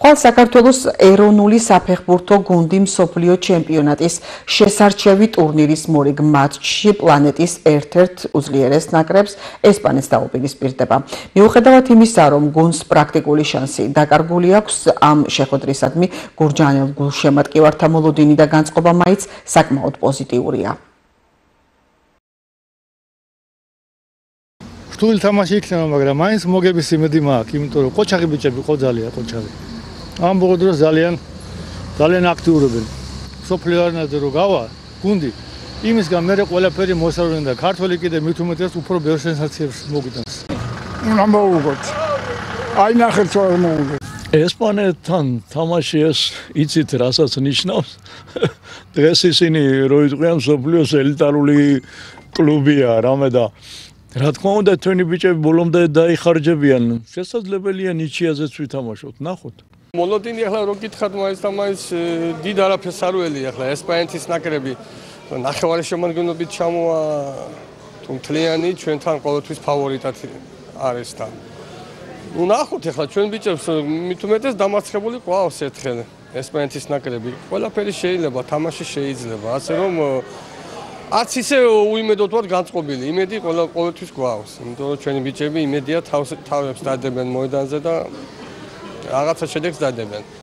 ხვალ საქართველოს ეროვნული საფეხბურთო გუნდი მსოფლიო ჩემპიონატის შესარჩევი ტურნირის მორიგ მატჩში პლანეტის ერთ-ერთ უძლიერეს ნაკრებს ესპანეთს დაუპირისპირდება. მიუხედავად იმისა, რომ გუნდს პრაქტიკული შანსი დაკარგული აქვს, ამ შეხვედრისადმი გურჯაანელ გულშემატკივართა მოლოდინი და განწყობა მაინც საკმაოდ პოზიტიურია. რთული თამაში იქნება, მაგრამ მაინც მოგების იმედი მაქვს, იმიტომ რომ ყოჩაღი ბიჭები ყო ძალიან ყოჩაღი. ამ ბოლო დროს ძალიან აქტიურობენ. სოფლიო არენაზე რო გავა გუნდი, იმისგან მე ყველაფერი მოსავლენ და ქართველი კიდე მით უმეტეს უფრო ბევრ სენსაციებს მოგიტანს. უნდა მოუგოთ. აი ნახეთ რა მოუგოთ. ესპანეთთან თამაში ეს იცით რასაც ნიშნავს? დღეს ისინი რო იყვიან მსოფლიოს ელიტარული კლუბია რამე და რა თქმა უნდა თქვენი ბიჭები ბოლომდე დაიხარჯებიან. შესაძლებელია ნიჩიაზეც ვითამაშოთ, ნახოთ. მოლოდინი ახლა რო გითხათ მაინც დიდ არაფერს არ ველი ახლა ესპანეთის ნაკრები ნახევარი შემადგენლობით ჩამოა თუ მთლიანი ჩვენთან ყოველთვის ფავორიტად არის და ნუ ნახოთ ახლა ჩვენ ბიჭებს მით უმეტეს დამარცხებული ყავს ერთხელ ესპანეთის ნაკრები ყველაფერი შეიძლება თამაში შეიძლება ასე რომ არც ისე უიმედოდ ვარ განწყობილი იმედი ყოველთვის გვაქვს იმიტომ რომ ჩვენი ბიჭები იმედია თავს დადებენ მოედანზე და რაღაცა შედეგს დადებენ.